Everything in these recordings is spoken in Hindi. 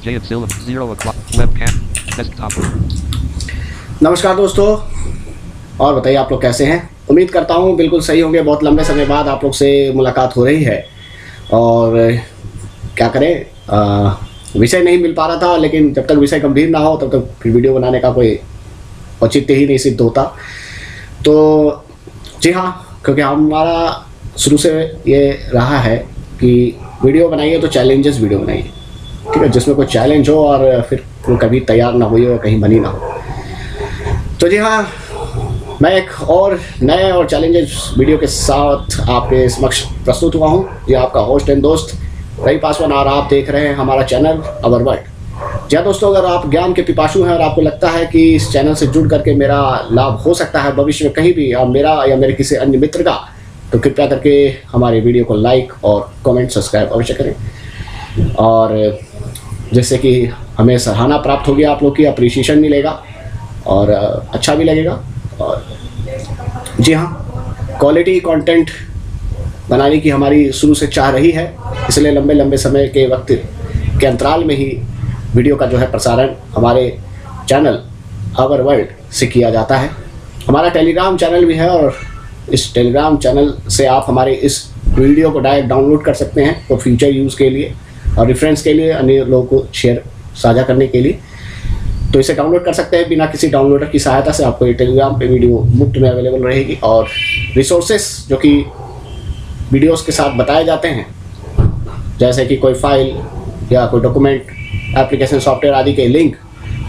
J of Zilla, 0 o'clock, webcam, desktop. नमस्कार दोस्तों, और बताइए आप लोग कैसे हैं। उम्मीद करता हूँ बिल्कुल सही होंगे। बहुत लंबे समय बाद आप लोग से मुलाकात औ रही है और क्या करें, विषय नहीं मिल पा रहा था, लेकिन जब तक विषय गंभीर ना हो तब तक फिर वीडियो बनाने का कोई औचित्य ही नहीं सिद्ध होता। तो जी हाँ, क्योंकि हमारा शुरू से ये रहा है कि वीडियो बनाइए तो चैलेंजेस वीडियो बनाइए, ठीक है, जिसमें कोई चैलेंज हो और फिर वो कभी तैयार ना हुई हो, कहीं बनी ना हो। तो जी हाँ, मैं एक और नए और चैलेंजेस वीडियो के साथ आपके समक्ष प्रस्तुत हुआ हूँ। ये आपका होस्ट एंड दोस्त रवि पासवान, और आप देख रहे हैं हमारा चैनल अवर वर्ल्ड। जी हाँ दोस्तों, अगर आप ज्ञान के पिपासु हैं और आपको लगता है कि इस चैनल से जुड़ करके मेरा लाभ हो सकता है भविष्य में कहीं भी, या मेरा या मेरे किसी अन्य मित्र का, तो कृपया करके हमारे वीडियो को लाइक और कमेंट सब्सक्राइब अवश्य करें, और जिससे कि हमें सराहना प्राप्त होगी, आप लोग की अप्रिसिएशन मिलेगा और अच्छा भी लगेगा। और जी हाँ, क्वालिटी कंटेंट बनाने की हमारी शुरू से चाह रही है, इसलिए लंबे लंबे समय के वक्त के अंतराल में ही वीडियो का जो है प्रसारण हमारे चैनल अवर वर्ल्ड से किया जाता है। हमारा टेलीग्राम चैनल भी है, और इस टेलीग्राम चैनल से आप हमारे इस वीडियो को डायरेक्ट डाउनलोड कर सकते हैं और फ्यूचर यूज़ के लिए और रेफरेंस के लिए, अन्य लोगों को शेयर साझा करने के लिए। तो इसे डाउनलोड कर सकते हैं बिना किसी डाउनलोडर की सहायता से। आपको ये टेलीग्राम पे वीडियो मुफ्त में अवेलेबल रहेगी, और रिसोर्सेस जो कि वीडियोस के साथ बताए जाते हैं, जैसे कि कोई फाइल या कोई डॉक्यूमेंट, एप्लीकेशन, सॉफ्टवेयर आदि के लिंक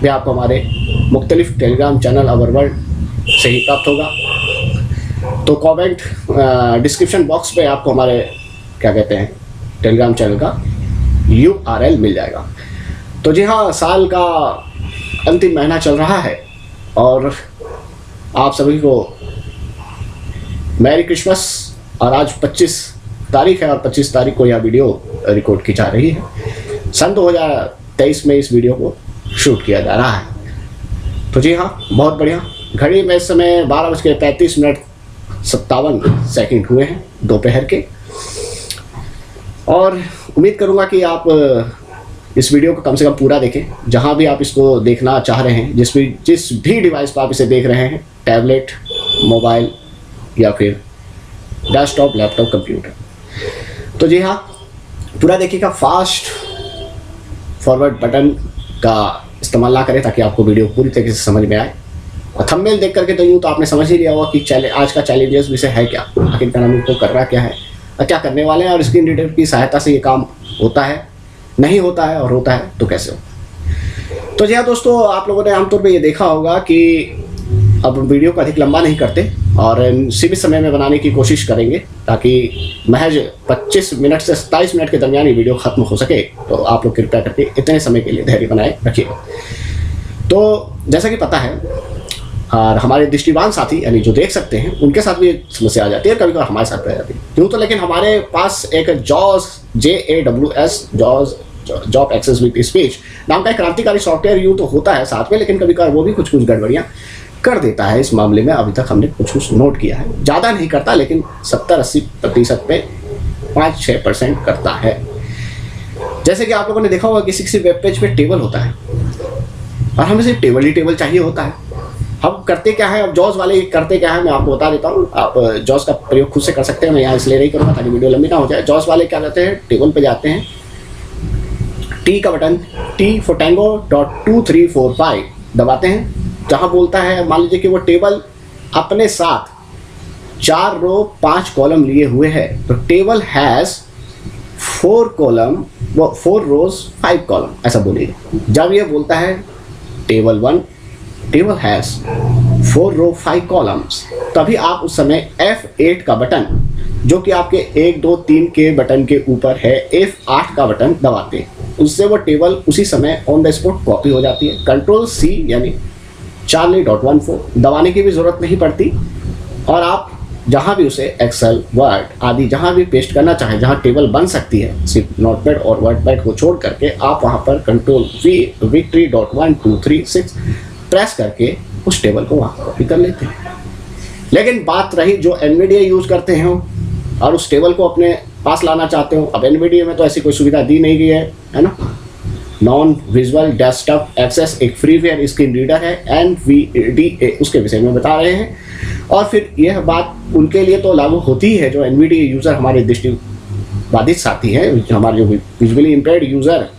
भी आपको हमारे मुख्तलिफ टेलीग्राम चैनल अवर वर्ल्ड से ही प्राप्त होगा। तो कमेंट डिस्क्रिप्शन बॉक्स पे आपको हमारे क्या कहते हैं टेलीग्राम चैनल का URL मिल जाएगा। तो जी हाँ, साल का अंतिम महीना चल रहा है और आप सभी को मैरी क्रिसमस। और आज 25 तारीख है और 25 तारीख को यह वीडियो रिकॉर्ड की जा रही है। सन 2023 में इस वीडियो को शूट किया जा रहा है। तो जी हाँ, बहुत बढ़िया। घड़ी में इस समय 12:35:57 हुए हैं दोपहर के, और उम्मीद करूँगा कि आप इस वीडियो को कम से कम पूरा देखें। जहां भी आप इसको देखना चाह रहे हैं, जिस भी डिवाइस पर आप इसे देख रहे हैं, टैबलेट, मोबाइल या फिर डेस्कटॉप, लैपटॉप, कंप्यूटर, तो जी हाँ, पूरा देखिएगा। फास्ट फॉरवर्ड बटन का इस्तेमाल ना करें ताकि आपको वीडियो पूरी तरीके से समझ में आए। और थंबनेल देख करके तो यूँ तो आपने समझ ही लिया होगा कि आज का चैलेंजेस विषय है क्या, आखिरकार हम को करना क्या है और क्या करने वाले हैं, और स्क्रीन रीडर की सहायता से ये काम होता है, नहीं होता है, और होता है तो कैसे हो। तो जी हाँ दोस्तों, आप लोगों ने आमतौर पे ये देखा होगा कि अब वीडियो को अधिक लंबा नहीं करते और सीमित समय में बनाने की कोशिश करेंगे, ताकि महज 25 मिनट से 27 मिनट के दरमियान ये वीडियो खत्म हो सके। तो आप लोग कृपया करके इतने समय के लिए धैर्य बनाए रखिएगा। तो जैसा कि पता है, और हमारे दृष्टिवान साथी यानी जो देख सकते हैं, उनके साथ भी समस्या आ जाती है, कभी कभी हमारे साथ रह जाती है क्यों। तो लेकिन हमारे पास एक JAWS job access with speech नाम का एक क्रांतिकारी सॉफ्टवेयर यूँ तो होता है साथ में, लेकिन कभी कभी वो भी कुछ गड़बड़ियाँ कर देता है। इस मामले में अभी तक हमने कुछ नोट किया है, ज़्यादा नहीं करता, लेकिन 70-80% पे 5-6% करता है। जैसे कि आप लोगों ने देखा होगा किसी किसी वेब पेज पे टेबल होता है, और हमें सिर्फ टेबल ही टेबल चाहिए होता है। हम करते क्या है, अब जॉस वाले करते क्या है मैं आपको बता देता हूँ। आप जॉस का प्रयोग खुद से कर सकते हैं, मैं यहाँ इसलिए नहीं करूँगा ताकि वीडियो लंबी ना हो जाए। जॉस वाले क्या करते हैं, टेबल पे जाते हैं, T का बटन, T for Tango .2345 दबाते हैं। जहाँ बोलता है, मान लीजिए कि वो टेबल अपने साथ 4 रो 5 कॉलम लिए हुए है, तो टेबल हैज़ 4 रोज 5 कॉलम, ऐसा बोलिए। जब ये बोलता है table 1 table has 4 row 5 columns, तभी आप उस समय F8 का बटन, जो कि आपके 1, 2, 3 के बटन के ऊपर है, F8 का बटन दबाते हैं। उससे वो टेबल उसी समय ऑन द स्पॉट कॉपी हो जाती है। Ctrl+C यानी Charlie.14 दबाने की भी ज़रूरत नहीं पड़ती, और आप जहाँ भी उसे एक्सेल, वर्ड आदि जहाँ भी पेस्ट करना चाहें, जहाँ टेबल बन सकती है, सिर्फ नोटपैड और वर्डपैड को छोड़ करके आप वहाँ पर Ctrl+V Victory.1236 प्रेस करके उस टेबल को वहाँ कॉपी कर लेते हैं। लेकिन बात रही जो NVIDIA यूज़ करते हैं और उस टेबल को अपने पास लाना चाहते हो, अब NVIDIA में तो ऐसी कोई सुविधा दी नहीं गई है ना। नॉन विजुअल डेस्कटॉप एक्सेस एक फ्रीवेयर स्क्रीन रीडर है, NVDA उसके विषय में बता रहे हैं। और फिर यह बात उनके लिए तो लागू होती है जो NVDA यूज़र हमारे दृष्टिबाधित साथी हैं, हमारे जो visually impaired user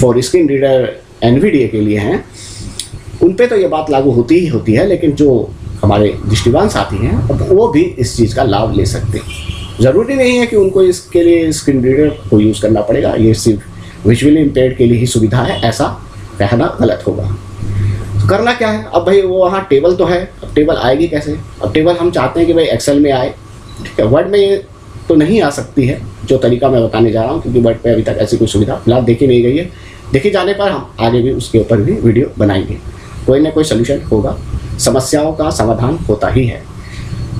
for screen reader NVDA के लिए हैं, उन पे तो ये बात लागू होती ही होती है। लेकिन जो हमारे दृष्टिवान साथी हैं अब वो भी इस चीज़ का लाभ ले सकते हैं। ज़रूरी नहीं है कि उनको इसके लिए स्क्रीन रीडर को यूज़ करना पड़ेगा, ये सिर्फ विजुअली इम्पेयर्ड के लिए ही सुविधा है, ऐसा कहना गलत होगा। तो करना क्या है, अब भाई वो वहाँ टेबल तो है, अब टेबल आएगी कैसे? अब टेबल हम चाहते हैं कि भाई एक्सेल में आए, ठीक है। वर्ड में ये तो नहीं आ सकती है जो तरीका मैं बताने जा रहा हूँ, क्योंकि वर्ड पे अभी तक ऐसी कोई सुविधा फिलहाल देखी नहीं गई है। देखी जाने पर हम आगे भी उसके ऊपर भी वीडियो बनाएंगे, कोई ना कोई सोल्यूशन होगा, समस्याओं का समाधान होता ही है।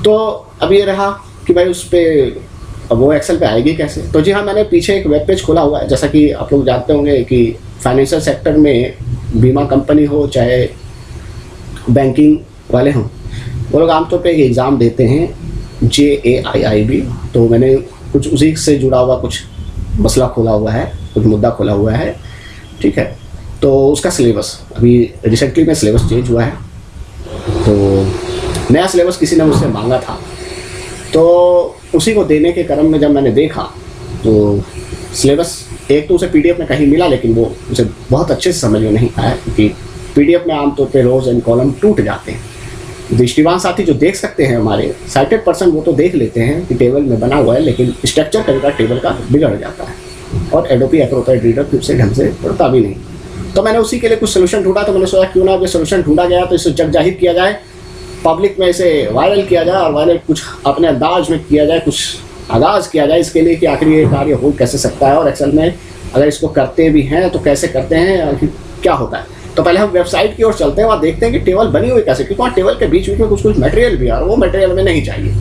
तो अब ये रहा कि भाई उस पर अब वो एक्सेल पे आएगी कैसे। तो जी हाँ, मैंने पीछे एक वेब पेज खोला हुआ है। जैसा कि आप लोग जानते होंगे कि फाइनेंशियल सेक्टर में बीमा कंपनी हो चाहे बैंकिंग वाले हों, वो लोग आमतौर पे एक एग्ज़ाम देते हैं JAIIB। तो मैंने कुछ उसी से जुड़ा हुआ कुछ मसला खोला हुआ है, कुछ मुद्दा खोला हुआ है, ठीक है। तो उसका सिलेबस अभी रिसेंटली में सिलेबस चेंज हुआ है, तो नया सिलेबस किसी ने मुझसे मांगा था, तो उसी को देने के क्रम में जब मैंने देखा तो सिलेबस एक तो उसे PDF में कहीं मिला, लेकिन वो उसे बहुत अच्छे से समझ में नहीं आया, क्योंकि PDF में आमतौर पे रोज़ एंड कॉलम टूट जाते हैं। दृष्टिवान साथी जो देख सकते हैं हमारे साइटेड पर्सन, वो तो देख लेते हैं कि टेबल में बना हुआ है, लेकिन स्ट्रक्चर कई बार टेबल का बिगड़ जाता है और एडोबी एक्रोबैट रीडर फिर से ढंग से पढ़ता भी नहीं। तो मैंने उसी के लिए कुछ सोल्यूशन ढूंढा। तो मैंने सोचा क्यों ना ये सोल्यूशन ढूंढा गया तो इसे जग जाहिर किया जाए, पब्लिक में इसे वायरल किया जाए, और वायरल कुछ अपने अंदाज में किया जाए, कुछ आगाज़ किया जाए इसके लिए कि आखिर ये कार्य हो कैसे सकता है, और एक्सेल में अगर इसको करते भी हैं तो कैसे करते हैं और क्या होता है। तो पहले हम वेबसाइट की ओर चलते हैं, वहाँ देखते हैं कि टेबल बनी हुई कैसे, क्योंकि वहाँ टेबल के बीच बीच में कुछ कुछ मटेरियल भी है और वो मटेरियल में नहीं चाहिए।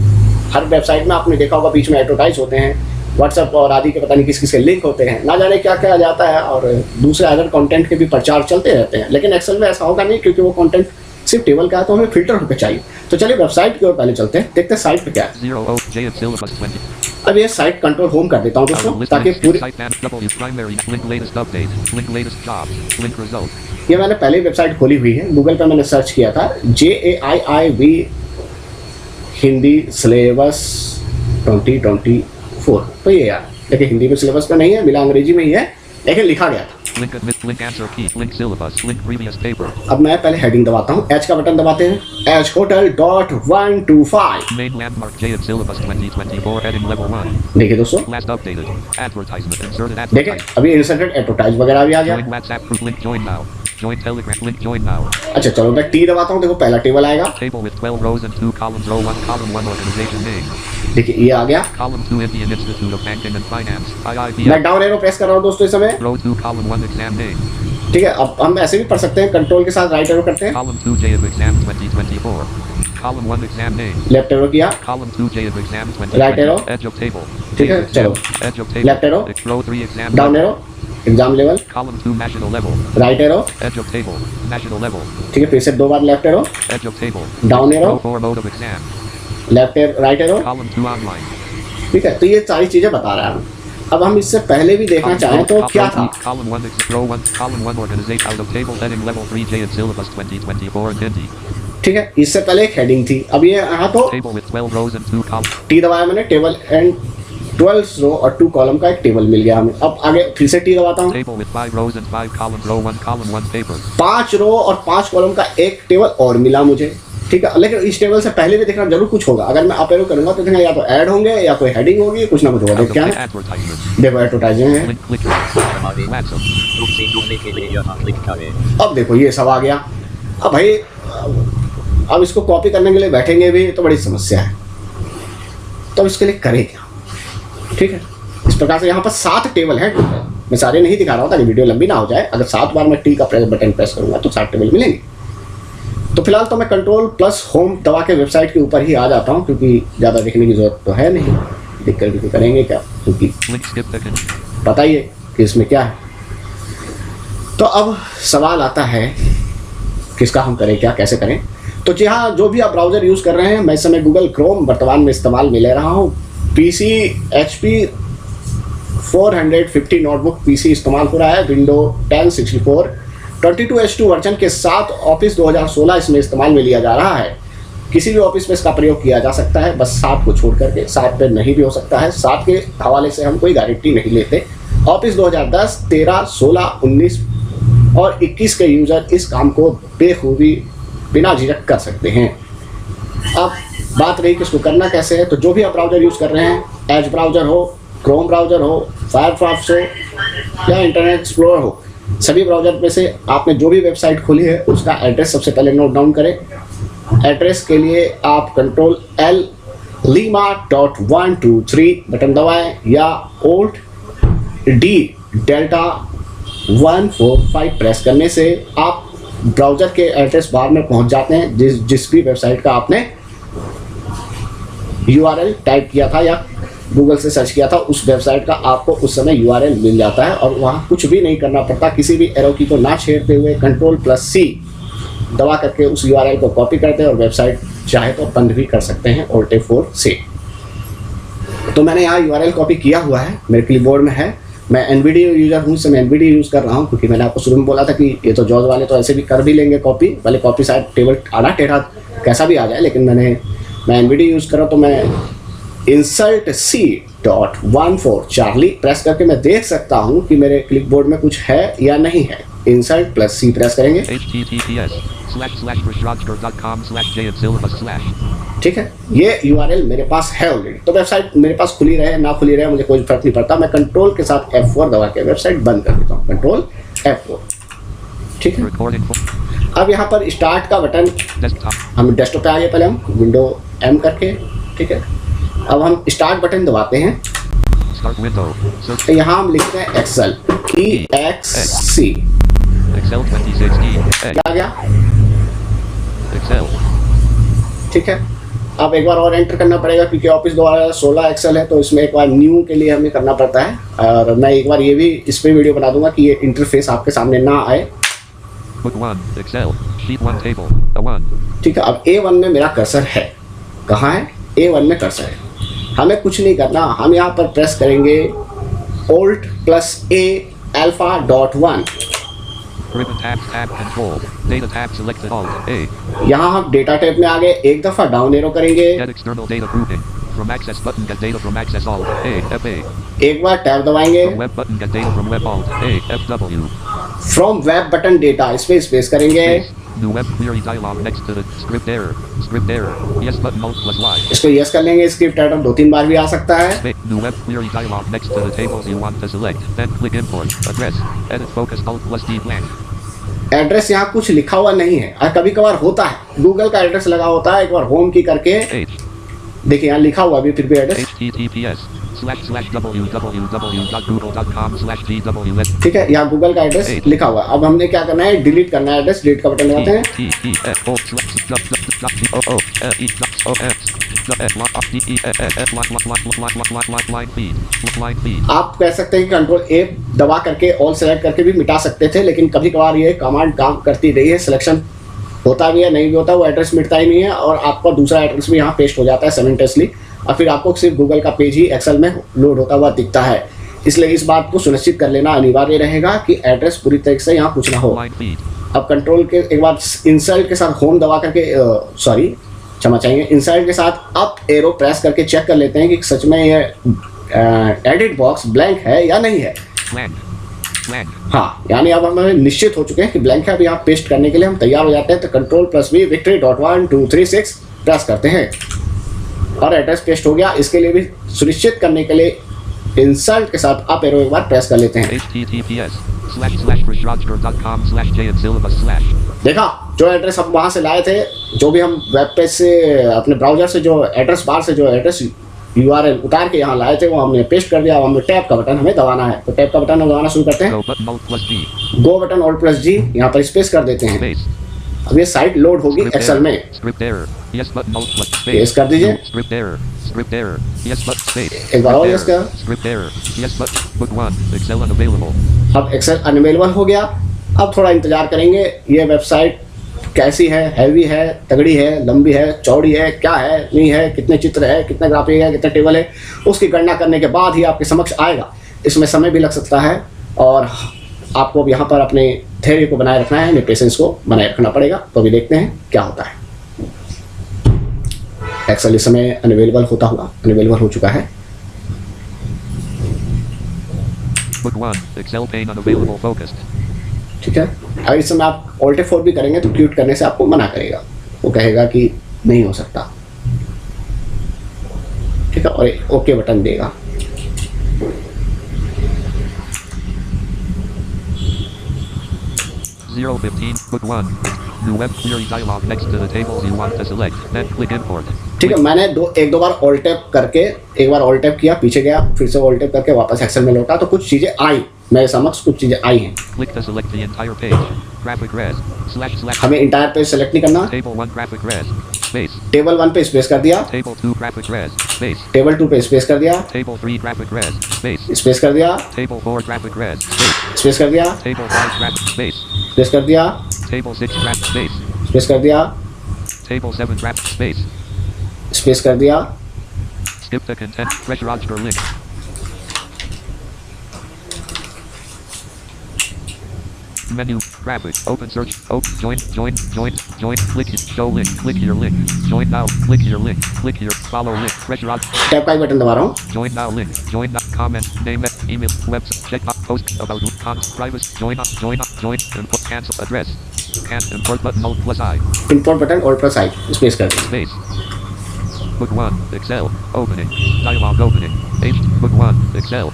हर वेबसाइट में आपने देखा होगा बीच में एडवर्टाइज होते हैं, व्हाट्सएप और आदि के पता नहीं किस किस के लिंक होते हैं, ना जाने क्या क्या जाता है, और दूसरे अदर कंटेंट के भी प्रचार चलते रहते हैं। लेकिन एक्सेल में ऐसा होगा नहीं, क्योंकि वो कंटेंट सिर्फ टेबल का है, तो हमें फिल्टर होकर चाहिए। तो चलिए वेबसाइट की ओर पहले चलते हैं, देखते हैं साइट पे क्या है। 0J of syllabus 20. अब ये साइट कंट्रोल होम कर देता हूँ दोस्तों, ताकि पूरी W's primary link latest update, link latest job, link result. ये मैंने पहले ही वेबसाइट खोली हुई है, गूगल पे मैंने सर्च किया था JAIIB हिंदी सिलेबस 2024। तो ये यार लेकिन हिंदी में सिलेबस का नहीं है, मिला अंग्रेजी में ही है, लेकिन लिखा गया था। Link admit, link answer key, link syllabus, link previous paper. अब मैं पहले हेडिंग दबाता हूँ, H का बटन दबाते हैं, H hotel.125। Main landmark J of syllabus 2024 heading level 1. देखिए दोस्तों, Last updated. Advertisement inserted देखिए advertisement. अभी इंसर्टेड एडवर्टाइज वगैरह भी आ गया। Join WhatsApp group link join now. Join Telegram link join now. अच्छा चलो मैं T दबाता हूँ, देखो पहला टेबल आएगा। Table with 12 rows and 2 columns. Row 1 column 1 organization name. देखिए ये आ गया। Column 2 Indian Institute of Banking and Finance. IIBM. मैं डाउन एरो प्रेस कर रहा हूँ दोस्तों इस समय, Row 2 column 1 exam name. ठीक है। अब हम ऐसे भी पढ़ सकते हैं, कंट्रोल के साथ राइट एरो करते हैं, Column 2 J of exam 2024. Column 1 exam name. Left arrow किया, Column 2 J of exam Right 2020. arrow. Edge of table. ठीक है, Exam. चलो। Edge of table. Left arrow. Row 3 exam. Down level. Arrow exam level, Column 2 national level. Right arrow, Edge of table. National level. ठीक है। फिर से दो बार left arrow, Edge of table. Down arrow, Row 4 mode of exam. Left arrow, right arrow, Column 2 online. ठीक है। तो ये सारी चीजें बता रहा है। अब हम इससे पहले भी देखना चाहें तो क्या था। Column 1 row 1 column 1 organization out of table heading level 3 J of syllabus 2024 in Hindi. ठीक है, इससे पहले एक हेडिंग थी। अब ये यहाँ तो Table with 12 rows and 2 columns. T दबाया मैंने, टेबल एंड 12 रो और 2 कॉलम का एक टेबल मिल गया हमें। अब आगे फिर से T दबाता हूँ, Table with 5 rows and 5 columns. Row 1 column 1 paper. 5 रो और 5 कॉलम का एक टेबल और मिला मुझे, ठीक है। लेकिन इस टेबल से पहले भी देखना जरूर कुछ होगा। अगर मैं अप एरो करूंगा तो देखना या तो ऐड होंगे या कोई हेडिंग होगी, कुछ ना कुछ होगा। Out देख of क्या है, advertisement. देखो एडवर्टाइजिंग है। Link click. WhatsApp. रुकसे जुड़ने के लिए यहाँ क्लिक करें। अब देखो ये सब आ गया। अब भाई अब इसको कॉपी करने के लिए बैठेंगे भी तो बड़ी समस्या है, तो इसके लिए करें क्या, ठीक है। इस प्रकार से यहाँ पर 7 टेबल है, मैं सारे नहीं दिखा रहा हूँ ताकि वीडियो लंबी ना हो जाए। अगर 7 बार मैं T का बटन प्रेस करूँगा तो 7 टेबल मिलेंगे। तो फिलहाल तो मैं कंट्रोल प्लस होम दबा के वेबसाइट के ऊपर ही आ जाता हूँ, क्योंकि ज़्यादा देखने की जरूरत तो है नहीं, देख कर भी करेंगे क्या, क्योंकि Link skip second. पता ही है कि इसमें क्या है। तो अब सवाल आता है किसका हम करें, क्या कैसे करें। तो जी हाँ, जो भी आप ब्राउज़र यूज़ कर रहे हैं, मैं इस समय गूगल क्रोम वर्तमान में इस्तेमाल में ले रहा हूँ। PC HP 450 नोटबुक पीसी इस्तेमाल हो रहा है विंडो 10 64 22H2 वर्जन के साथ ऑफिस 2016 इसमें इस्तेमाल में लिया जा रहा है। किसी भी ऑफिस में इसका प्रयोग किया जा सकता है, बस 7 को छोड़ करके, 7 पे नहीं भी हो सकता है। 7 के हवाले से हम कोई गारंटी नहीं लेते। ऑफिस 2010, 13, 16, 19 और 21 के यूज़र इस काम को बेखूबी बिना झिझक कर सकते हैं। अब बात रही कि इसको करना कैसे है, तो जो भी आप ब्राउज़र यूज़ कर रहे हैं, एज ब्राउज़र हो, क्रोम ब्राउज़र हो, फायरफॉक्स हो या इंटरनेट एक्सप्लोरर हो, सभी ब्राउज़र में से आपने जो भी वेबसाइट खोली है उसका एड्रेस सबसे पहले नोट डाउन करें। एड्रेस के लिए आप Ctrl+L lima.123 बटन दबाएं या Alt+D डेल्टा 145 प्रेस करने से आप ब्राउज़र के एड्रेस बार में पहुंच जाते हैं। जिस भी वेबसाइट का आपने URL टाइप किया था या गूगल से सर्च किया था, उस वेबसाइट का आपको उस समय URL मिल जाता है और वहाँ कुछ भी नहीं करना पड़ता। किसी भी एरो की को ना छेड़ते हुए Ctrl+C दबा करके उस URL को कॉपी करते हैं और वेबसाइट चाहे तो बंद भी कर सकते हैं Alt+4 से। तो मैंने यहाँ URL कॉपी किया हुआ है, मेरे क्लिपबोर्ड में है। मैं NVIDIA यूज़र हूँ, इससे मैं NVIDIA यूज़ कर रहा हूँ, क्योंकि मैंने आपको शुरू में बोला था कि ये तो जॉज वाले तो ऐसे भी कर भी लेंगे कॉपी, भले कॉपी शायद टेबल आधा टेढ़ा कैसा भी आ जाए, लेकिन मैं NVIDIA यूज़ कर रहा हूँ। तो मैं Insert+C.14 चार्ली प्रेस करके मैं देख सकता हूँ कि मेरे क्लिपबोर्ड में कुछ है या नहीं है। Insert+C प्रेस करेंगे, ठीक है, ये URL मेरे पास है ऑलरेडी। तो वेबसाइट मेरे पास खुली रहे ना खुली रहे मुझे कोई फर्क नहीं पड़ता। मैं कंट्रोल के साथ F4 दबा के वेबसाइट बंद कर देता हूँ, Ctrl F4, ठीक है। अब यहाँ पर स्टार्ट का बटन, हम डेस्कटॉप पे आ गए, पहले हम विंडो M करके, ठीक है। अब हम स्टार्ट बटन दबाते हैं, तो यहाँ हम लिखते हैं एक्सेल, EXC, क्या आ गया, ठीक है। अब एक बार और एंटर करना पड़ेगा क्योंकि ऑफिस 2016 एक्सेल है, तो इसमें एक बार न्यू के लिए हमें करना पड़ता है। और मैं एक बार ये भी इस पे वीडियो बना दूंगा कि ये इंटरफेस आपके सामने ना आए, ठीक है। अब A1 में मेरा कर्सर है, कहाँ है, A1 में कर्सर है। हमें कुछ नहीं करना, हम यहाँ पर प्रेस करेंगे Alt+A alpha.1, यहाँ हम डेटा टैब में आ गए, एक दफा डाउन एरो करेंगे, एक बार टैब दबाएंगे, फ्रॉम वेब बटन डेटा इस पे स्पेस करेंगे, इसको यस कर लेंगे। स्क्रिप्ट एरर 2-3 बार भी आ सकता है। एड्रेस यहाँ कुछ लिखा हुआ नहीं है, और कभी कभार होता है, गूगल का एड्रेस लगा होता है। एक बार होम की करके देखिए, यहाँ लिखा हुआ भी फिर भी एड्रेस, ठीक है, यहाँ गूगल का एड्रेस लिखा हुआ है। अब हमने क्या करना है, डिलीट करना है एड्रेस, डिलीट का बटन लगाते हैं। आप कह सकते हैं कि Ctrl+A दबा करके ऑल सेलेक्ट करके भी मिटा सकते थे, लेकिन कभी कभार ये कमांड काम करती रही है, सिलेक्शन होता भी है नहीं भी होता, वो एड्रेस मिटता ही नहीं है और आपका दूसरा एड्रेस भी यहाँ पेस्ट हो जाता है साइमल्टेनियसली, और फिर आपको सिर्फ गूगल का पेज ही एक्सेल में लोड होता हुआ दिखता है। इसलिए इस बात को सुनिश्चित कर लेना अनिवार्य रहेगा कि एड्रेस पूरी तरीके से यहाँ कुछ ना हो। अब कंट्रोल के एक बार इंसर्ट के साथ होम दबा करके सॉरी क्षमा चाहेंगे, इंसर्ट के साथ अप एरो प्रेस करके चेक कर लेते हैं कि सच में ये एडिट बॉक्स ब्लैंक है या नहीं है। हाँ, यानी अब हमें निश्चित हो चुके हैं कि ब्लैंक है। अभी आप पेस्ट करने के लिए हम तैयार हो जाते हैं, तो Ctrl+V victory.1236 प्रेस करते हैं और एड्रेस पेस्ट हो गया। इसके लिए भी सुनिश्चित करने के लिए इंसर्ट के साथ अप एरो एक बार प्रेस कर लेते हैं। देखा, जो एड्रेस हम वहाँ से लाए थे, जो भी हम वेब पेज से अपने ब्राउजर से जो एड्रेस बार से जो एड्रेस URL उतार के यहाँ लाए थे वो हमने पेस्ट कर दिया। अब हमें टैब का बटन हमें दबाना है, तो टैब का बटन हम दबाना शुरू करते हैं। गो बटन Alt+G यहाँ पर स्पेस कर देते हैं। अब ये साइट लोड होगी एक्सेल में, पेस्ट कर दीजिए, एक बार और यस कर। अब एक्सेल अनअवेलेबल हो गया। अब थोड़ा इंतजार करेंगे, ये वेबसाइट कैसी है, हैवी है, तगड़ी है, लंबी है, चौड़ी है, क्या है नहीं है, कितने चित्र है, कितने ग्राफिक है, कितने टेबल है, उसकी गणना करने के बाद ही आपके समक्ष आएगा इसमें समय भी लग सकता है और आपको अब यहाँ पर अपने धैर्य को बनाए रखना है, अपने पेशेंस को बनाए रखना पड़ेगा। तो अभी देखते हैं क्या होता है। एक्सेल इस समय अनअवेलेबल होता होगा, अनअवेलेबल हो चुका है। Book 1, Excel pane unavailable focused. ठीक है, अगर इस समय आप Alt F4 भी करेंगे तो क्यूट करने से आपको मना करेगा, वो कहेगा कि नहीं हो सकता। ठीक है, और ओके बटन देगा। Zero 15, book 1. New web query dialog next to the tables you want to select. Then click import. ठीक है, मैंने एक दो बार Alt Tab करके, एक बार Alt Tab किया, पीछे गया, फिर से Alt Tab करके वापस एक्सेल में लौटा, तो कुछ चीजें आई मेरे समक्ष, कुछ चीजें आई हैं। Click to select the entire page. Graphic res. Select. हमें इंटायर पेज सेलेक्ट नहीं करना। Table 1 graphic res. Space. Table 1 पे स्पेस कर दिया, Table 2 graphic res. Space. Table 2 पे स्पेस कर दिया, Table 3 graphic res. Space. Space कर दिया, Table 4 graphic res. Space. Space कर दिया, Table 5 graphic space. स्पेस कर दिया, Table 6 graphic space. स्पेस कर दिया, Table 7 graphic space. स्पेस कर दिया। Skip the content. Pressure Roger link. Menu. Graphic. Open search. Open. Join. Click. Show link. Click your link. Join now. Click your link. Click here. Follow link. Pressure Roger. Tab का ही बटन दबा रहा हूँ। Join now link. Join now. Comment. Name. Email. Website. Check out. Post. About. Privacy. Join. Input. Cancel. Address. Cancel. Import button. Alt plus I. Import button और प्लस आई स्पेस कर दिया। Space. Book 1. Excel. Opening. Dialog opening. Page. Book 1. Excel.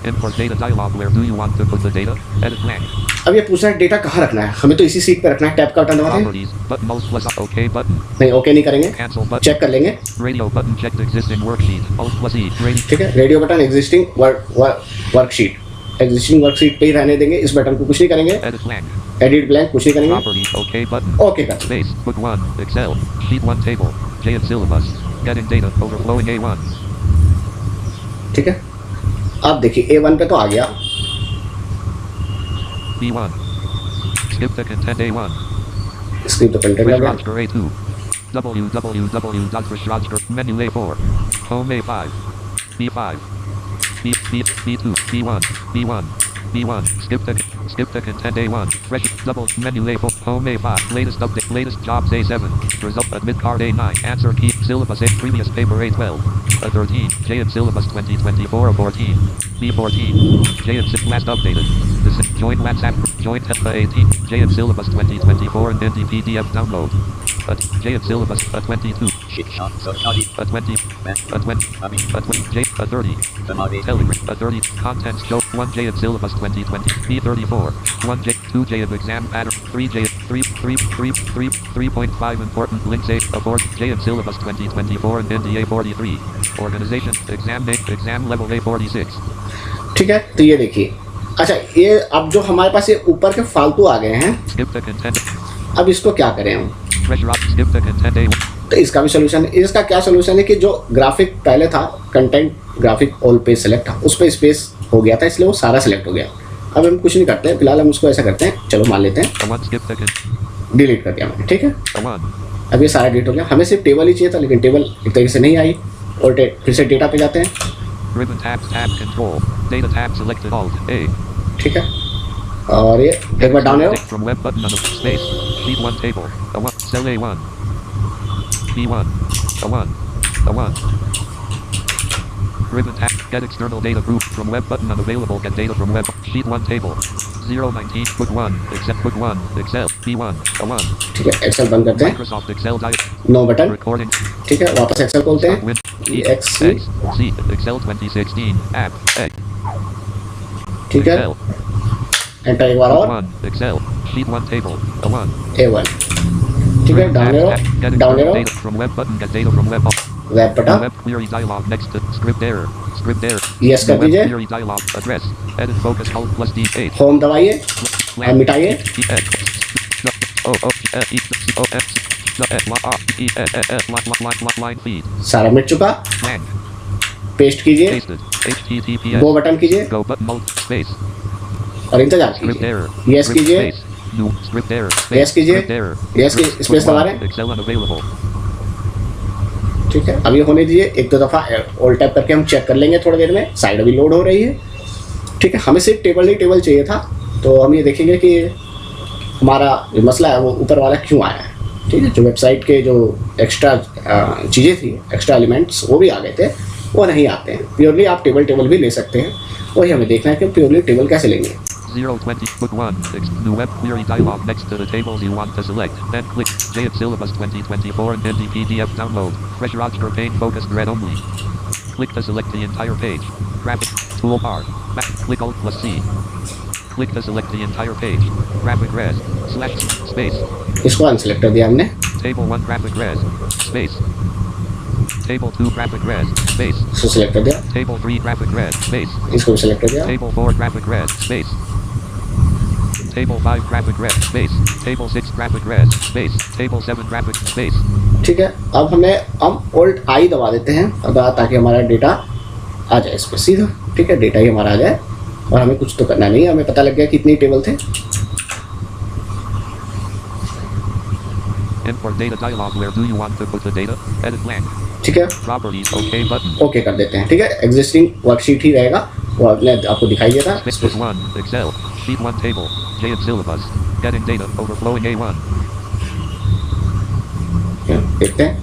Import data dialog. Where do you want to put the data? Edit blank. अब ये पूछ रहा है डेटा कहाँ रखना है, हमें तो इसी सीट पे रखना है। टैब का बटन दबाते हैं, Properties. Button alt plus OK button. नहीं ओके नहीं करेंगे, Cancel button. चेक कर लेंगे। Radio button. Checked existing worksheet. Alt plus E. Radio. ठीक है, radio button existing worksheet, existing worksheet पे ही रहने देंगे। इस बटन को कुछ नहीं करेंगे। Edit blank. एडिट ब्लैंक कुछ नहीं करेंगे। Properties. OK button. ओके कर दिया। Space. Book 1. Excel. Sheet 1 table. J and syllabus. Getting data. Overflowing A1. ठीक है, अब देखिए A1 पे तो आ गया, B1. Skip the content A1. Screen तो कंटेंट लग गया। Roger A2. www.Roger. Menu A4. Home A5. B5. B2. B1. Skip the content A1. Fresh double menu A4. Home A5. Latest update. Latest jobs A7. Result admit card A9. Answer key. Syllabus A. Previous paper A12. A13. J and syllabus 2024 A14. B14. J and last updated. Join WhatsApp. Join A18. J and syllabus 2024 and ND PDF download. J and syllabus A22. शिक्षा सरकारी A20. A20. J A30. हमारे Telegram A30. Contents show 1J and syllabus 2020. B34. 1J 2J of exam pattern. 3J 3.5 important links A abort J and syllabus 2024 and NDA 43. Organization exam name exam level A46. ठीक है, तो ये देखिए, अच्छा ये अब जो हमारे पास ये ऊपर के फालतू आ गए हैं, Skip the content. अब इसको क्या करें हम? Pressure off. Skip the content A1. तो इसका भी सोल्यूशन है। इसका क्या सोल्यूशन है कि जो ग्राफिक पहले था, content graphic all page select था, उस पर स्पेस हो गया था, इसलिए वो सारा सेलेक्ट हो गया। अब हम कुछ नहीं करते हैं, फिलहाल हम उसको ऐसा करते हैं, चलो मान लेते हैं A1. Skip the content. Delete कर दिया मैंने। ठीक है, A1. अब ये सारा डिलीट हो गया। हमें सिर्फ टेबल ही चाहिए था, लेकिन टेबल एक तरीके से नहीं आई। और फिर से डेटा पे जाते हैं। Ribbon tab control. Data tab selected Alt A. ठीक है, और ये एक बार down arrow, From web button on the space. Sheet 1 table. A1. Cell A1. B1. A1. Ribbon tab. Get external data group. From web button unavailable. Get data from web. Sheet 1 table. 019. Book 1. Except Book 1. Excel. B1. A1. ठीक है, एक्सेल बंद करते हैं, Microsoft Excel diet. No button. Recording. ठीक है, वापस एक्सेल खोलते हैं, Win. EXE। C. Excel 2016. App. A. ठीक है, Excel. एंटर एक बार और, 1. Excel. Sheet 1 table. A1. A1। ठीक है, down arrow, down arrow, Data from web button. Get data from web. Web button, Web query dialog next to script error. Script error. Yes कर Web दीजिए, query dialog address. Edit focus alt plus D8. Home दबाइए और मिटाइए। Line feed. सारा मिट चुका, Blank. पेस्ट कीजिए, Pasted. HTTPS. गो बटन कीजिए Go button alt space. और इंतजार Script कीजिए। error. Yes Script कीजिए। space. New script error. Yes कीजिए। Script error. Yes की Script space दबा 1. रहे हैं। Excel unavailable. ठीक है, अभी होने दीजिए, एक दो दफ़ा ऑल टैप करके हम चेक कर लेंगे थोड़ी देर में। साइड अभी लोड हो रही है, ठीक है। हमें सिर्फ टेबल ही टेबल चाहिए था, तो हम ये देखेंगे कि हमारा जो मसला है वो ऊपर वाला क्यों आया है, ठीक है। जो वेबसाइट के जो एक्स्ट्रा चीज़ें थी, एक्स्ट्रा एलिमेंट्स, वो भी आ गए थे, वो नहीं आते हैं। प्योरली आप टेबल टेबल भी ले सकते हैं, वही हमें देखना है कि प्योरली टेबल कैसे लेंगे। 020 Book 1 6 New web query dialog next to the tables you want to select. Then click JIT Syllabus 2024 and ND PDF download. Fresh roster pane focused read only. Click to select the entire page. Graphic toolbar. Back. Click Alt plus C. Click to select the entire page. Graphic res. Select space. इसको अनसेलेक्ट कर दिया हमने। Table 1 graphic res. Space. Table 2 graphic res. Space. इसको सेलेक्ट कर दिया। Table 3 graphic res. Space. इसको भी सेलेक्ट कर दिया। Table 4 graphic res. Space. Table 5 graphic res. Space. Table 6 graphic res. Space. Table 7 graphic space. ठीक है, अब हम Alt I दबा देते हैं अब, ताकि हमारा डेटा आ जाए इस पर सीधा, ठीक है। डेटा ही हमारा आ जाए और हमें कुछ तो करना नहीं है, हमें पता लग गया कितनी टेबल थे। Import data dialog. Where do you want to put the data? Edit blank. ठीक है, Properties. OK button. ओके कर देते हैं, ठीक है। एग्जिस्टिंग वर्कशीट ही रहेगा, वो आपको दिखाई देता है। Book 1 Excel. Sheet 1 table. JIT syllabus. Getting data. Overflowing A1. देखते हैं।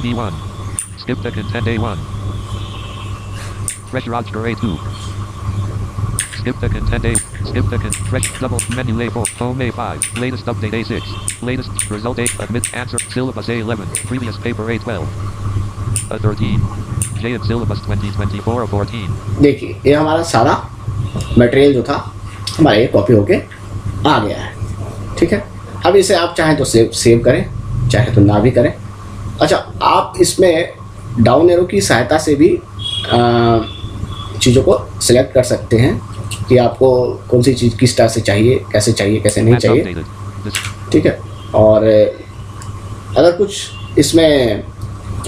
B1. Skip the content A1. Fresh roster A2. Skip the content A. Skip the fresh double menu label. Home A5. Latest update A6. Latest result A. Admit answer. Syllabus A11. Previous paper A12. A13. JIT syllabus 2024 14. देखिए, ये हमारा सारा मटेरियल जो था हमारा ये कॉपी होके आ गया है, ठीक है। अब इसे आप चाहें तो सेव करें, चाहे तो ना भी करें। अच्छा, आप इसमें डाउन एरो की सहायता से भी चीज़ों को सिलेक्ट कर सकते हैं कि आपको कौन सी चीज़ किस तरह से चाहिए, कैसे नहीं चाहिए, ठीक है। और अगर कुछ इसमें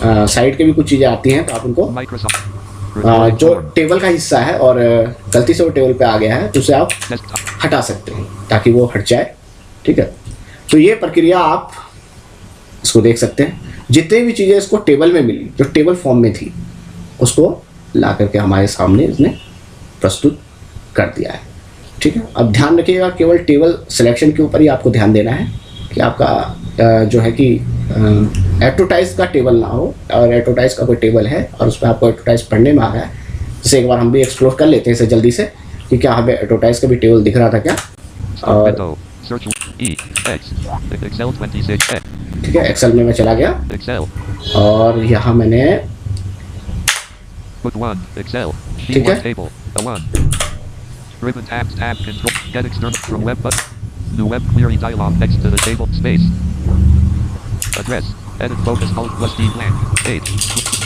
साइड के भी कुछ चीज़ें आती हैं तो आप उनको जो टेबल का हिस्सा है और गलती से वो टेबल पे आ गया है तो उसे आप हटा सकते हैं ताकि वो हट जाए, ठीक है। तो ये प्रक्रिया आप इसको देख सकते हैं। जितनी भी चीज़ें इसको टेबल में मिली, जो टेबल फॉर्म में थी, उसको ला करके हमारे सामने इसने प्रस्तुत कर दिया है, ठीक है। अब ध्यान रखिएगा, केवल टेबल सिलेक्शन के ऊपर ही आपको ध्यान देना है कि आपका जो है कि एडवर्टाइज का टेबल ना हो, और एडवर्टाइज का कोई टेबल है और उस पर आपको एडवर्टाइज पढ़ने में आ गया है, जैसे एक बार हम भी एक्सप्लोर कर लेते हैं इसे जल्दी से कि क्या हमें एडवर्टाइज का भी टेबल दिख रहा था क्या। और ठीक है, एक्सेल में मैं चला गया और यहाँ मैंने ठीक है Ribbon tab control get external from web button new web query dialog next to the table space address edit focus alt plus D blank page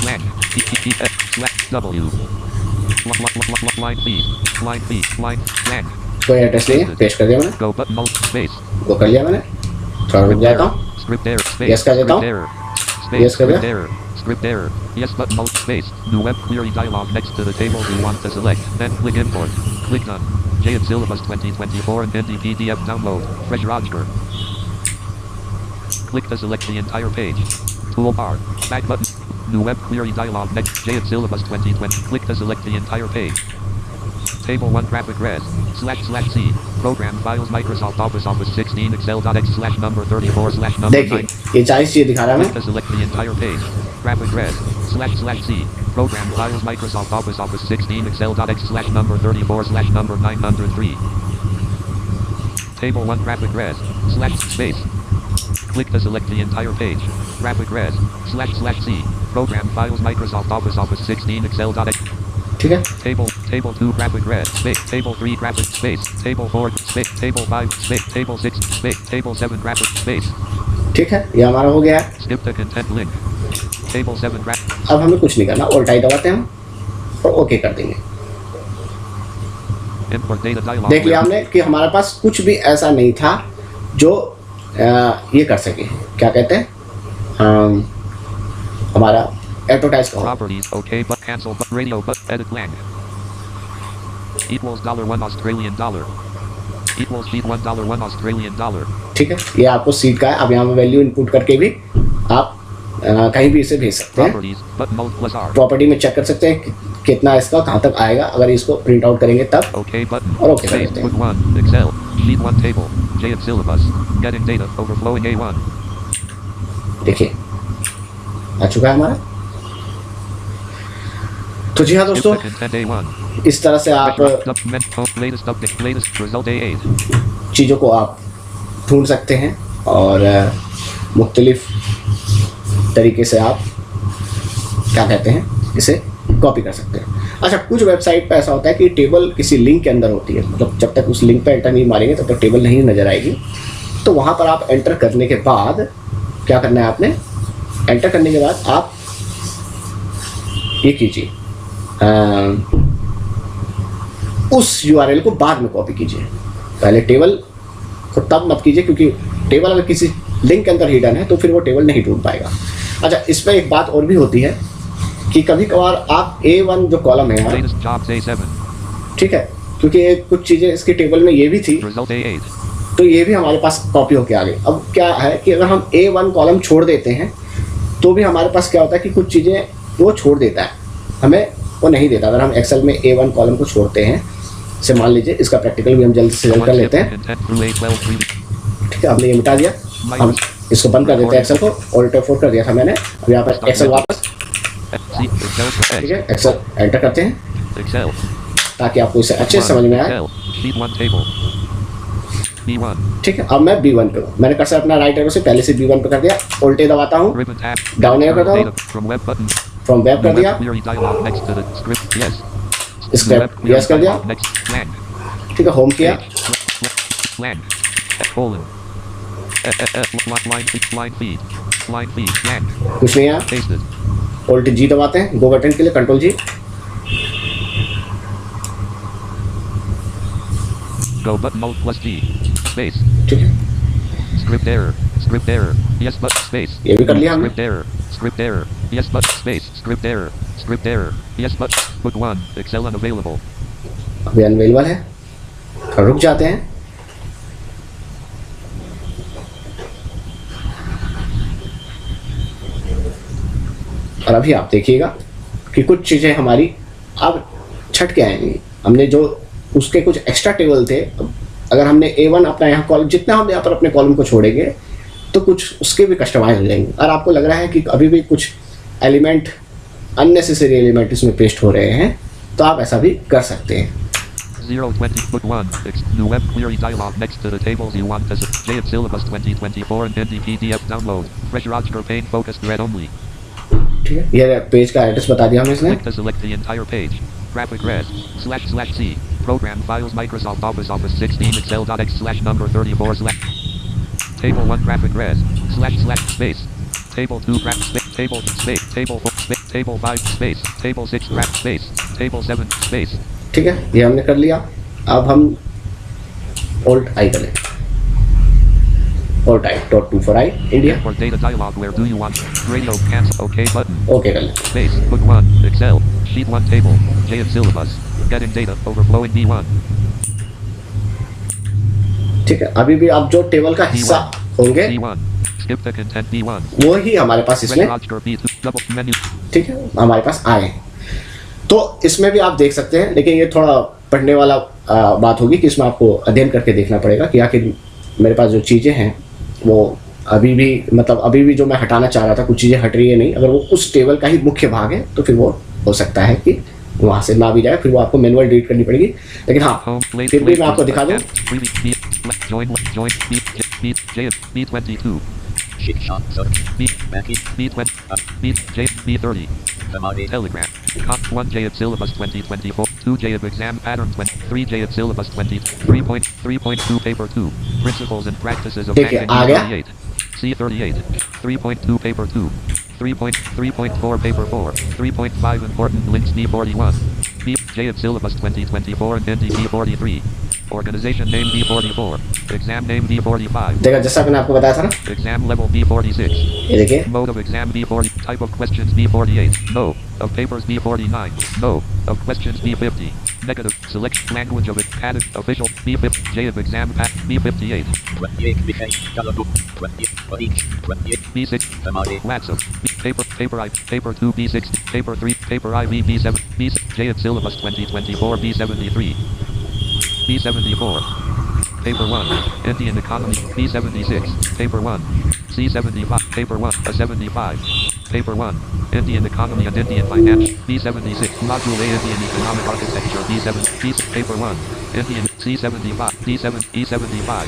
blank slash W line feed line blank कोई एड्रेस नहीं है, पेस्ट कर दिया मैंने, go button alt space वो कर लिया मैंने। थोड़ा रुक जाता हूँ, script error space yes कर देता हूँ, yes कर दिया। Script error. Yes button alt space. New web query dialog next to the table you want to select. Then click import. Click done. JIT syllabus 2024 and ND PDF download. Fresh roster. Click to select the entire page. Toolbar. Back button. New web query dialog next. JIT syllabus 2020. Click to select the entire page. Table 1 graphic res. //C. Program files Microsoft Office 16 Excel.x /number 34 /number देखिए 9. ये 40 चीज़ दिखा रहा है Click मैं। to select the entire page. Graphic res. //C. Program files Microsoft Office 16 Excel.x /number 34 /number 903. Table 1 graphic res. /space. Click to select the entire page. Graphic res. //C. Program files Microsoft Office 16 Excel.x. ठीक है, Table 2 graphic res. Space. Table 3 graphic space. Table 4 space. Table 5 space. Table 6 space. Table 7 graphic space. ठीक है, ये हमारा हो गया है। Skip the content link. Table 7 graphic. अब हमें कुछ नहीं करना, ऑल्ट आई दबाते हैं हम और ओके कर देंगे। Import data dialog. देख लिया हमने कि हमारे पास कुछ भी ऐसा नहीं था जो ये कर सके, क्या कहते हैं, हमारा एडवर्टाइज का हो। Properties OK but cancel but radio but edit blank equals $1 Australian dollar equals feet $1 1 Australian dollar. ठीक है, ये आपको सीट का है। आप यहाँ पे वैल्यू इनपुट करके भी आप कहीं भी इसे भेज सकते हैं। Properties, button Alt plus R. Property में चेक कर सकते हैं कितना इसका कहाँ तक आएगा, अगर इसको प्रिंट आउट करेंगे तब। OK button. और OK कर Space, देते हैं। book 1, Excel, sheet 1 table, J of syllabus, getting data, overflowing A1. देखिए आ चुका है हमारा। तो जी हाँ Skip दोस्तों, the content A1. इस तरह से आप Document, latest update, latest result A8. चीज़ों को आप ढूंढ सकते हैं और मुख्तलिफ तरीके से आप क्या कहते हैं इसे कॉपी कर सकते हैं। अच्छा, कुछ वेबसाइट पे ऐसा होता है कि टेबल किसी लिंक के अंदर होती है, मतलब जब तक उस लिंक पे एंटर नहीं मारेंगे तब तक टेबल नहीं नज़र आएगी। तो वहाँ पर आप एंटर करने के बाद क्या करना है आपने, एंटर करने के बाद आप ये कीजिए, उस URL को बाद में कॉपी कीजिए। पहले टेबल को तब मत कीजिए, क्योंकि टेबल अगर किसी लिंक के अंदर हिडन है तो फिर वो टेबल नहीं ढूंढ पाएगा। अच्छा, इसमें एक बात और भी होती है कि कभी कभार आप A1 जो कॉलम है यहाँ, Latest jobs A7. ठीक है, क्योंकि कुछ चीज़ें इसकी टेबल में ये भी थी Result A8. तो ये भी हमारे पास कॉपी होके आ गई। अब क्या है कि अगर हम A1 कॉलम छोड़ देते हैं तो भी हमारे पास क्या होता है कि कुछ चीज़ें वो छोड़ देता है, हमें वो नहीं देता। अगर हम एक्सेल में A1 कॉलम को छोड़ते हैं, से मान लीजिए इसका प्रैक्टिकल भी हम जल्दी से जल्द कर लेते हैं। Content through A12 3. ठीक है, हमने ये मिटा दिया। हम इसको बंद कर देते हैं, एक्सेल को Alt F4 कर दिया था मैंने। अब यहाँ पर एक्सेल वापस, See, Excel for ठीक X. है, एक्सेल एंटर करते हैं Excel. ताकि आपको इसे अच्छे से समझ में आए। Excel. Sheet 1 table. B1. ठीक है, अब मैं B1 पे हूँ। मैंने कर्सर अपना राइट एरो से पहले से B1 पे कर दिया, Alt A दबाता हूँ, Ribbon tab. Down arrow करता हूँ। Data from web button. From web कर Web दिया, query dialog next to the script. Yes. Script yes कर दिया, Next. Lang. ठीक है, होम किया, Lang. Colon. Line feed. Line feed. Lang. कुछ नहीं आया। Pasted. Alt G दबाते हैं गो बटन के लिए, Ctrl G, Go button Alt plus G. Space. ठीक है, Script error. Script error. Yes but space. ये भी कर लिया हमने। Script error. Script error. Yes but space. Script error. Script error. Yes but book 1. Excel unavailable. अभी अनअवेलेबल है, रुक जाते हैं। और अभी आप देखिएगा कि कुछ चीज़ें हमारी अब छट के आएंगी। हमने जो उसके कुछ एक्स्ट्रा टेबल थे, अगर हमने A1 अपना यहाँ कॉलम, जितना हम यहाँ पर अपने कॉलम को छोड़ेंगे तो कुछ उसके भी कस्टमाइज हो जाएंगे। और आपको लग रहा है कि अभी भी कुछ एलिमेंट, अननेसेसरी एलिमेंट इसमें पेस्ट हो रहे हैं, तो आप ऐसा भी कर सकते हैं। 020 book 1. New web query dialog next to the tables you want as J of syllabus 2024 and Hindi PDF download. Fresh Roger pane focused read only. ठीक है, ये पेज का एड्रेस बता दिया हमने इसने। Click to select the entire page. Graphic red. //C. Program files Microsoft Office 16 Excel.x /number 34 / Table 1 graphic red. / space. Table 2 graph space. Table space. Table 4 space. Table 5 space. Table 6 graph space. Table 7 space. ठीक है, ये हमने कर लिया। अब हम Alt I करें, Alt I .2 for I India, For data dialog where do you want radio cancel OK button. Okay कर लें। Space book 1 Excel sheet 1 table J of syllabus getting data overflowing B1. ठीक है, अभी भी आप जो टेबल का हिस्सा होंगे B1. Skip the content B1. वो ही हमारे पास इसमें, Roger B2 double menu. ठीक है, हमारे पास आए हैं। तो इसमें भी आप देख सकते हैं, लेकिन ये थोड़ा पढ़ने वाला बात होगी कि इसमें आपको अध्ययन करके देखना पड़ेगा कि आखिर मेरे पास जो चीज़ें हैं वो अभी भी, मतलब अभी भी जो मैं हटाना चाह रहा था कुछ चीज़ें हट रही है नहीं। अगर वो उस टेबल का ही मुख्य भाग है तो फिर वो हो सकता है कि वहाँ से ना भी जाए, फिर वो आपको मैनुअल डिलीट करनी पड़ेगी। लेकिन हाँ, Home फिर भी मैं आपको दिखा दूँ। Join B22 Sheet shot suck. Becky. B20 B B30 Tamari. Telegram. Cop 1J of syllabus 2024. 2J of exam pattern 3J of syllabus 3.2 paper 2. Principles and practices of देखिए, आ गया। C38. 3.2 paper 2. 3.4 paper 4. 3.5 important links B41. J of syllabus 2024 and Hindi B43. Organization name B44. Exam name B45. देखा, जैसा मैंने आपको बताया था ना, Exam level B46. ये देखिए, Mode of exam B40. Type of questions B48. No. Of papers B49. No. of questions B50. Negative. Select language of it. Added. Official. B50. J of exam pack. B58. 28 became color book. 20 for each. 28 B6. Samadhi. WhatsApp. Paper I. Paper 2 B6. Paper 3. Paper IV B7. B6. J of syllabus 2024 B73. B74. Paper 1. Indian economy. B76. Paper 1. C75. Paper 1. A 75. Paper 1. Indian economy and Indian finance. B76. Module A. Indian economic architecture. B7. B6. Paper 1. Indian. C75. D7. E75.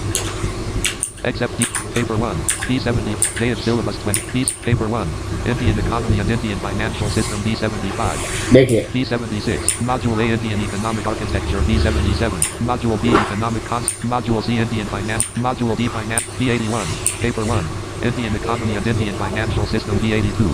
Except D. Paper 1. B70. J of syllabus 20. B. Paper 1. Indian economy and Indian financial system. B75. देखिए B76. Module A. Indian economic architecture. B77. Module B. Economic concept. Module C. Indian finance. Module D. Finance. B81. Paper 1. Indian economy and Indian financial system. B82.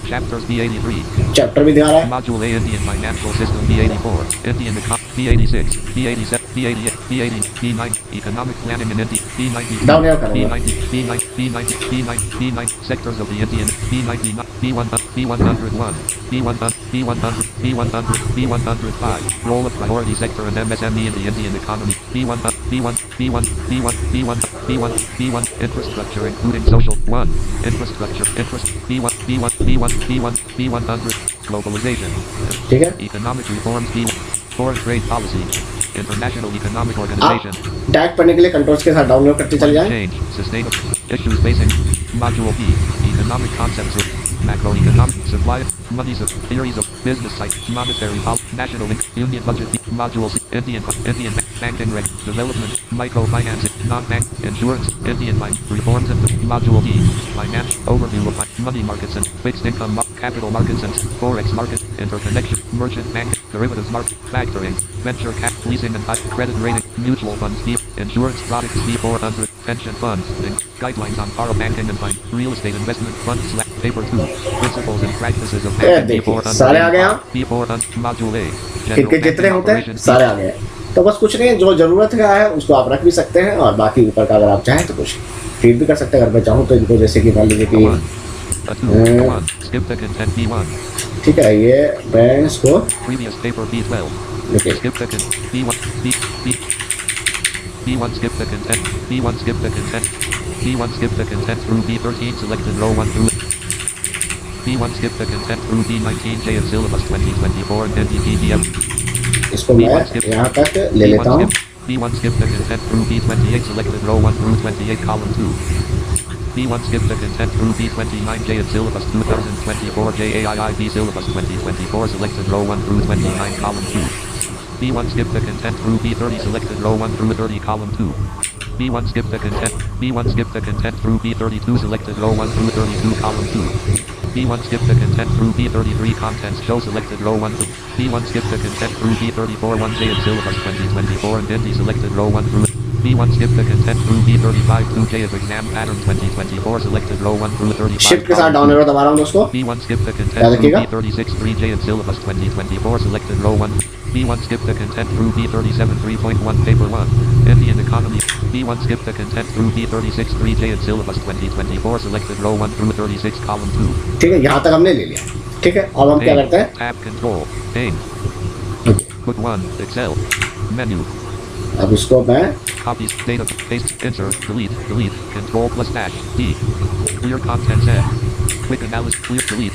Chapters B83. Chapter भी दिखा रहा है. Module A. Indian financial system. B84. Indian economy. B86. B87. B88. B80. B9. Economic planning in India. B90. Down here करेंगे. B90. B90. B90. B90. B90. Sectors of the Indian. B99. B100. B101. B100. B100. B100. B105. Role of priority sector and MSME in the Indian economy. B100. B1. B1. B1. B1. B1. B1. Infrastructure including social. 1. Infrastructure. B1. B1. B1. B1. B100. Globalization. ठीक है. Economic reforms. B1. Foreign trade policy. International Economic Organization. आप डायरेक्ट पढ़ने के लिए कंट्रोल्स के साथ डाउनलोड करते चले जाएं. Change. Sustainable. Issues facing. Module B. Economic concepts of macroeconomic supply. Money of theories of business site. Monetary policy. National Union budget. Module C. Indian banking reg. Development. Microfinance. Non-bank. Insurance. Indian reforms in the Module D. Finance. Overview of money markets and fixed income. Capital markets and forex market. Interconnection. Merchant bank. Derivatives market. Factoring. Venture cap. Leasing and credit rating. Mutual funds. Insurance products. B400. Pension funds. Guidelines on foreign banking and real estate investment funds. Paper 2. Principles and practices of banking. देखिए सारे आ गए आप. B400. Module A. किनके जितने होते हैं सारे आ गए. तो बस कुछ नहीं, जो जरूरत का है उसको आप रख भी सकते हैं और बाकी ऊपर का अगर आप चाहें तो कुछ फीड भी कर सकते हैं. अगर मैं चाहूँ तो इनको जैसे कि मान लीजिए कि Skip the content B1. ठीक है, ये मैं इसको Previous paper B12. देखिए Skip the content B1. B1 skip the content. B1 skip the content. B1 skip the content through B13 selected row 1 through B1 skip the content through B19 J of syllabus 2024 and NDPDF. इसको मैं यहाँ तक ले लेता हूँ. B1 skip the content through B28 selected row 1 through 28 column 2. B1 skip the content through B29 J of syllabus 2024 JAIIB syllabus 2024 selected row 1 through 29 column 2. B1 skip the content through B30 selected row 1 through 30 column 2. B1 skip the content. B1 skip the content through B32 selected row 1 through 32 column 2. B1 skip the content through B33 contents show selected row 1 through B1 skip the content through B34 1 J of syllabus 2024 and Hindi selected row 1 through B1 skip the content through B35 2 J of exam pattern 2024 selected row 1 through 35 shift के साथ डाउन एरो दबा रहा हूँ दोस्तों. B1 skip the content through B36 3 J of syllabus 2024 selected row 1. B1 skip the content through B37 3.1 paper 1 Indian economy. B1 skip the content through B36 3 J of syllabus 2024 selected row 1 through 36 column 2. ठीक है, यहाँ तक हमने ले लिया. ठीक है, अब हम क्या करते हैं. Tab control pane. Book 1 Excel menu. अब इसको मैं Copies, data, paste, insert, delete, control plus dash, D. Clear contents F. Quick analysis, clear, delete,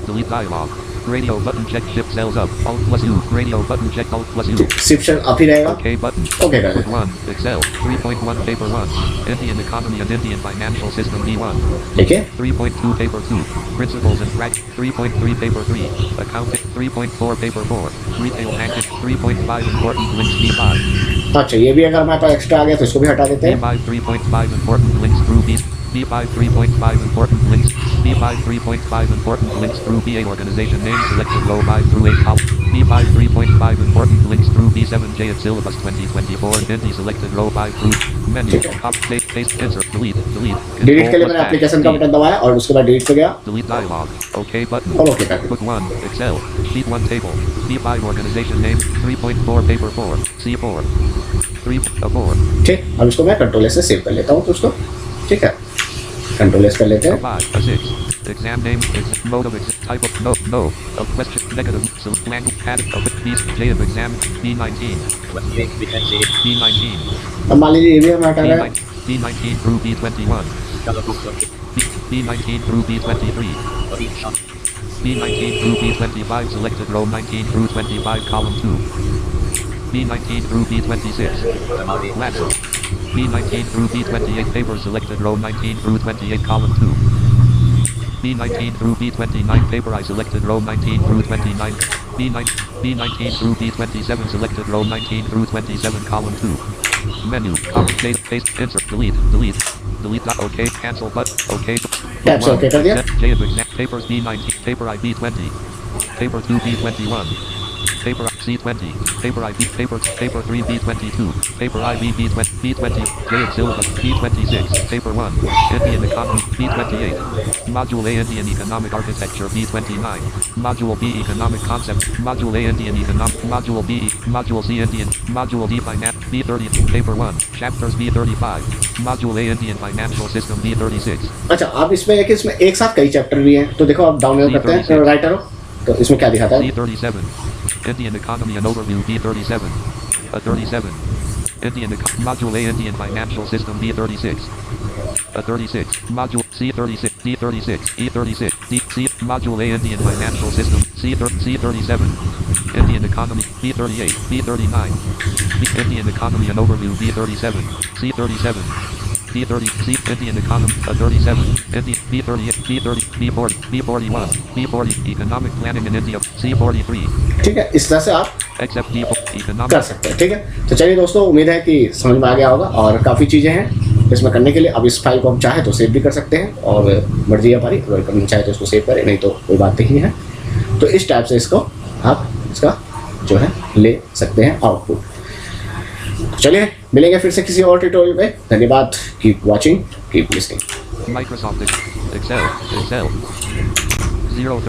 delete dialog. Radio button check, shift cells up, Alt plus U. Radio button check, Alt plus U. Shift up ही रहेगा. OK button. Okay, got it. Book 1, Excel, 3.1 paper 1. Indian economy and Indian financial system B1. ठीक है. 3.2 paper 2. Principles and practice 3.3 paper 3. Accounting 3.4 paper 4. Retail banking 3.5 important links B5. अच्छा, ये भी अगर हमारे पास एक्स्ट्रा आ गया तो इसको भी हटा देते हैं. B5 3.5 important links through B5 3.5 important links. B5 3.5 important links through BA organization name selected row 5 through 8 column. B5 3.5 important links through B7J of syllabus 2024 and Hindi selected row 5 through menu. Copy, paste, insert, delete. Delete के लिए मैंने एप्लीकेशन का बटन दबाया और उसके बाद डिलीट पे गया. Delete dialog. OK button. और ओके कर. Book 1, Excel, sheet 1 table. B5 organization name 3.4 paper 4. C4. 3 ठीक, अब इसको मैं कंट्रोल एस से सेव कर लेता हूँ तो उसको. ठीक है, कंट्रोल एस कर लेते हैं. 5 6 exam name mode of Type of no. A question negative. So language add of these J of exam B19. 28 vacancy. B19. अब मान लीजिए ये भी हमें हटाना है। B19 through B21. Color book subject. B19 through B23. Addition. B19 through B25 selected row 19 through 25 column 2. B19 through B26. Summary. Lasso. B19 through B28 paper selected row 19 through 28 column 2. B19 through B29 paper I selected row 19 through 29. B19 through B27 selected row 19 through 27 column 2. Menu. Paste. Insert. Delete. OK. Cancel. But OK. Tab से ओके कर दिया। J of exam. Papers B19. Paper I B20. Paper 2 B21. Paper I C20. Paper I B. Paper 3 B22. Paper I B20. B20. J of syllabus B26. Paper 1. Indian economy B28. Module A Indian economic architecture B29. Module B economic concept. Module A Indian economic. Module B. Module C Indian. Module D finance B30. Paper 1. Chapters B35. Module A Indian financial system B36. अच्छा, आप इसमें है कि इसमें एक साथ कई चैप्टर भी हैं, तो देखो आप डाउनलोड करते हैं राइटर हो, तो इसमें क्या दिखाता है? B37. Indian economy and overview B37. A 37. Module A Indian financial system B36. A 36. Module C36. D36. E36. C. Module A Indian financial system C37. Indian economy B38. B39. Indian economy and overview B37. C37. B30, C, Indian economy, a 37, B38, B30, B40, B41, B40, economic planning in India, C43. ठीक है, इस तरह से आप Except economic. कर सकते हैं। ठीक है, तो चलिए दोस्तों, उम्मीद है कि समझ में आ गया होगा और काफ़ी चीज़ें हैं इसमें करने के लिए। अब इस फाइल को हम चाहे तो सेव भी कर सकते हैं और मर्जी है हमारी, अगर करना चाहे तो इसको सेव करें, नहीं तो कोई बात नहीं है। तो इस टाइप से इसको आप इसका जो है ले सकते हैं आउटपुट। चलिए मिलेंगे फिर से किसी और ट्यूटोरियल में। धन्यवाद। Keep watching, keep listening. Microsoft Excel 0